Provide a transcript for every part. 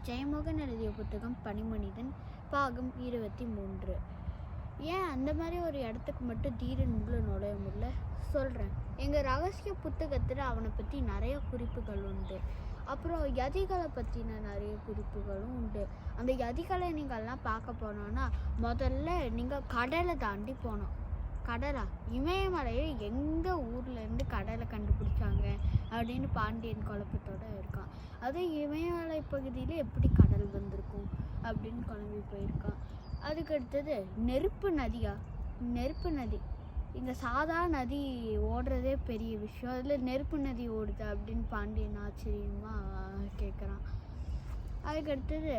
ஜெயமோகன் எழுதிய புத்தகம் பனிமனிதன் பாகம் 23. ஏன் அந்த மாதிரி ஒரு இடத்துக்கு மட்டும் தீரன் உள்ள நுழைய முடியல சொல்கிறேன். எங்கள் ரகசிய புத்தகத்தில் அவனை பற்றி நிறைய குறிப்புகள் உண்டு. அப்புறம் யதிகளை பற்றின நிறைய குறிப்புகளும் உண்டு. அந்த யதிகளை நீங்கள்லாம் பார்க்க போனோன்னா முதல்ல நீங்கள் கடலை தாண்டி போனோம். கடலா? இமயமலையை எங்கள் ஊர்லேருந்து கடலை கண்டுபிடிச்சாங்க அப்படின்னு பாண்டியன் குழப்பத்தோடு இருக்கான். அது இமயமலை பகுதியில் எப்படி கடல் வந்திருக்கும் அப்படின்னு குழம்பி போயிருக்கான். அதுக்கு அடுத்தது நெருப்பு நதியா? நெருப்பு நதி இங்கே சாதா நதி ஓடுறதே பெரிய விஷயம், அதில் நெருப்பு நதி ஓடுது அப்படின்னு பாண்டியன் ஆச்சரியமாக கேட்குறான். அதுக்கு அடுத்தது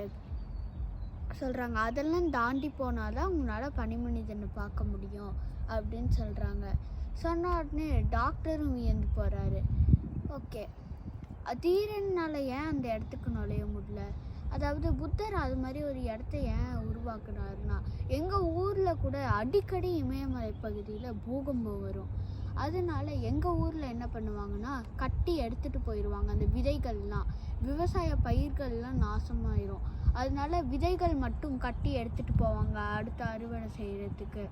சொல்கிறாங்க, அதெல்லாம் தாண்டி போனால் தான் உங்களால் பனிமனிதனை பார்க்க முடியும் அப்படின்னு சொல்கிறாங்க. சொன்ன உடனே டாக்டரும் வியந்து போகிறாரு. ஓகே, தீரனால் ஏன் அந்த இடத்துக்கு நுழைய முடியல? அதாவது புத்தர் அது மாதிரி ஒரு இடத்த ஏன் உருவாக்குனாருன்னா, எங்கள் ஊரில் கூட அடிக்கடி இமயமலை பகுதியில் பூகம்பம் வரும். அதனால எங்கள் ஊரில் என்ன பண்ணுவாங்கன்னா, கட்டி எடுத்துகிட்டு போயிடுவாங்க. அந்த விதைகள்லாம், விவசாய பயிர்கள்லாம் நாசமாயிரும். அதனால விதைகள் மட்டும் கட்டி எடுத்துகிட்டு போவாங்க அடுத்த அறுவடை செய்கிறதுக்கு.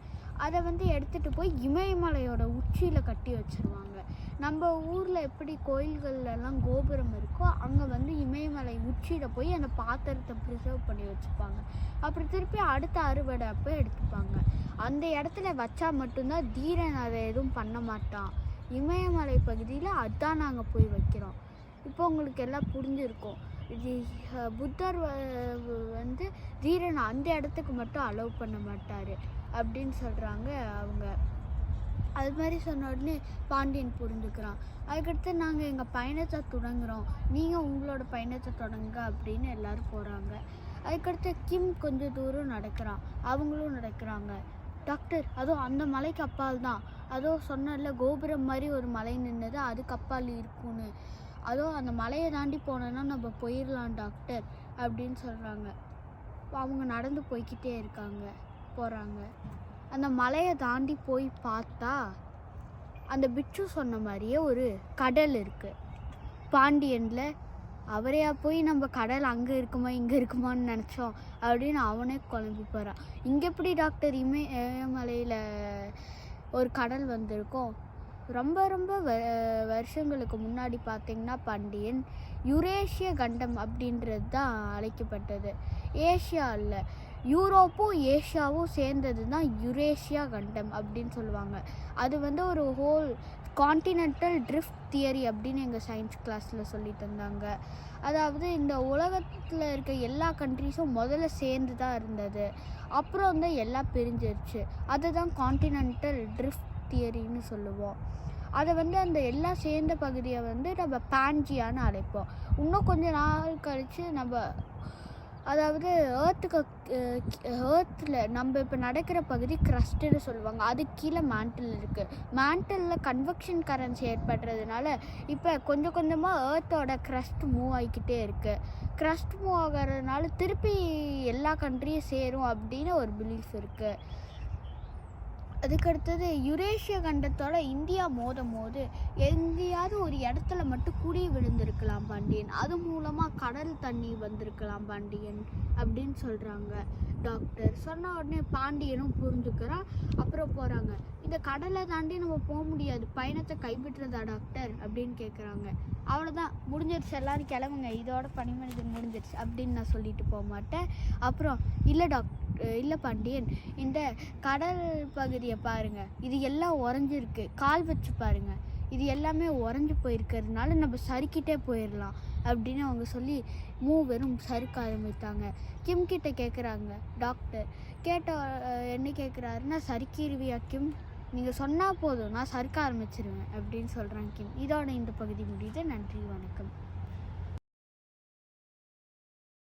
அதை எடுத்துகிட்டு போய் இமயமலையோட உச்சியில் கட்டி வச்சுருவாங்க. நம்ம ஊரில் எப்படி கோயில்கள்லாம் கோபுரம் இருக்கோ, அங்கே இமயமலை உச்சியில் போய் அந்த பாத்திரத்தை ப்ரிசர்வ் பண்ணி வச்சுப்பாங்க. அப்புறம் திருப்பி அடுத்த அறுவடை அப்போ எடுத்துப்பாங்க. அந்த இடத்துல வச்சா மட்டும்தான் தீரன் அதை எதுவும் பண்ண மாட்டான். இமயமலை பகுதியில் அதான் நாங்கள் போய் வைக்கிறோம். இப்போ உங்களுக்கு எல்லாம் புரிஞ்சிருக்கும். இது புத்தர் தீரன் அந்த இடத்துக்கு மட்டும் அலோவ் பண்ண மாட்டார் அப்படின்னு சொல்கிறாங்க அவங்க. அது மாதிரி சொன்ன உடனே பாண்டியன் புரிஞ்சுக்கிறான். அதுக்கடுத்து நாங்கள் எங்கள் பயணத்தை தொடங்குகிறோம், நீங்கள் உங்களோட பயணத்தை தொடங்குங்க அப்படின்னு எல்லோரும் போகிறாங்க. அதுக்கடுத்து கிம் கொஞ்சம் தூரம் நடக்கிறான், அவங்களும் நடக்கிறாங்க. டாக்டர், அதுவும் அந்த மலைக்கு அப்பால் தான், அதோ சொன்னல கோபுரம் மாதிரி ஒரு மலை நின்னது, அதுக்கு அப்பால் இருக்குன்னு, அதோ அந்த மலையை தாண்டி போனோன்னா நம்ம போயிடலாம் டாக்டர் அப்படின்னு சொல்கிறாங்க. அவங்க நடந்து போய்கிட்டே இருக்காங்க, போகிறாங்க. அந்த மலையை தாண்டி போய் பார்த்தா அந்த பிட்சு சொன்ன மாதிரியே ஒரு கடல் இருக்குது பாண்டியனில். அவரையா போய் நம்ம கடல் அங்கே இருக்குமா இங்கே இருக்குமான்னு நினச்சோம் அப்படின்னு அவனே குழம்பி போகிறான். இங்கே எப்படி டாக்டர் இமயமலையில் ஒரு கடல் வந்திருக்கோம்? ரொம்ப ரொம்ப வருஷங்களுக்கு முன்னாடி பார்த்திங்கன்னா பாண்டியன் யுரேஷிய கண்டம் அப்படின்றது தான் அழைக்கப்பட்டது. ஏஷியா இல்லை, யூரோப்பும் ஏஷியாவும் சேர்ந்தது தான் யுரேஷியா கண்டம் அப்படின்னு சொல்லுவாங்க. அது ஒரு ஹோல் கான்டினென்டல் ட்ரிஃப்ட் தியரி அப்படின்னு எங்கள் சயின்ஸ் கிளாஸில் சொல்லி தந்தாங்க. அதாவது இந்த உலகத்தில் இருக்க எல்லா கண்ட்ரிஸும் முதல்ல சேர்ந்து தான் இருந்தது, அப்புறம் எல்லாம் பிரிஞ்சிருச்சு. அதுதான் கான்டினென்டல் ட்ரிஃப்ட் தியரின்னு சொல்லுவோம். அதை அந்த எல்லாம் சேர்ந்த பகுதியை நம்ம பான்ஜியான்னு அழைப்போம். இன்னும் கொஞ்சம் நாள் கழித்து நம்ம, அதாவது ஏர்த்தில் நம்ம இப்போ நடக்கிற பகுதி க்ரஸ்ட்டுன்னு சொல்லுவாங்க, அது கீழே மேண்டில் இருக்குது. மேண்டிலில் கன்வெக்ஷன் கரன்சி ஏற்படுறதுனால இப்போ கொஞ்சம் கொஞ்சமாக ஏர்த்தோட க்ரஸ்ட் மூவ் ஆகிக்கிட்டே இருக்குது. க்ரஸ்ட் மூவ் ஆகிறதுனால திருப்பி எல்லா கண்ட்ரியும் சேரும் அப்படின்னு ஒரு பிலீஃப் இருக்குது. அதுக்கடுத்தது யுரேஷிய கண்டத்தோட இந்தியா மோதும் எங்கேயாவது ஒரு இடத்துல மட்டும் குடி விழுந்திருக்கலாம் பாண்டியன், அது மூலமாக கடல் தண்ணி வந்திருக்கலாம் பாண்டியன் அப்படின்னு சொல்கிறாங்க டாக்டர். சொன்ன உடனே பாண்டியனும் புரிஞ்சுக்கிறான். அப்புறம் போகிறாங்க. இந்த கடலை தாண்டி நம்ம போக முடியாது, பயணத்தை கைவிட்டுறதா டாக்டர் அப்படின்னு கேட்குறாங்க. அவ்வளோதான், முடிஞ்சிருச்சு, எல்லோரும் கிளம்புங்க, இதோட பனிமனிதன் முடிஞ்சிருச்சு அப்படின்னு நான் சொல்லிட்டு போக மாட்டேன். அப்புறம் இல்லை பாண்டியன், இந்த கடல் பகுதியை பாருங்கள், இது எல்லாம் உறைஞ்சிருக்கு, கால் வச்சு பாருங்கள், இது எல்லாமே உறைஞ்சி போயிருக்கிறதுனால நம்ம சறுக்கிட்டே போயிடலாம் அப்படின்னு அவங்க சொல்லி மூவரும் சறுக்க ஆரம்பித்தாங்க. கிம் கிட்ட கேட்குறாங்க டாக்டர். என்ன கேட்குறாருன்னா, சறுக்கிடுவியா கிம், நீங்கள் சொன்னால் போதும் நான் சறுக்க ஆரம்பிச்சிருவேன் அப்படின்னு சொல்கிறாங்க கிம். இதோட இந்த பகுதி முடியுது. நன்றி, வணக்கம்.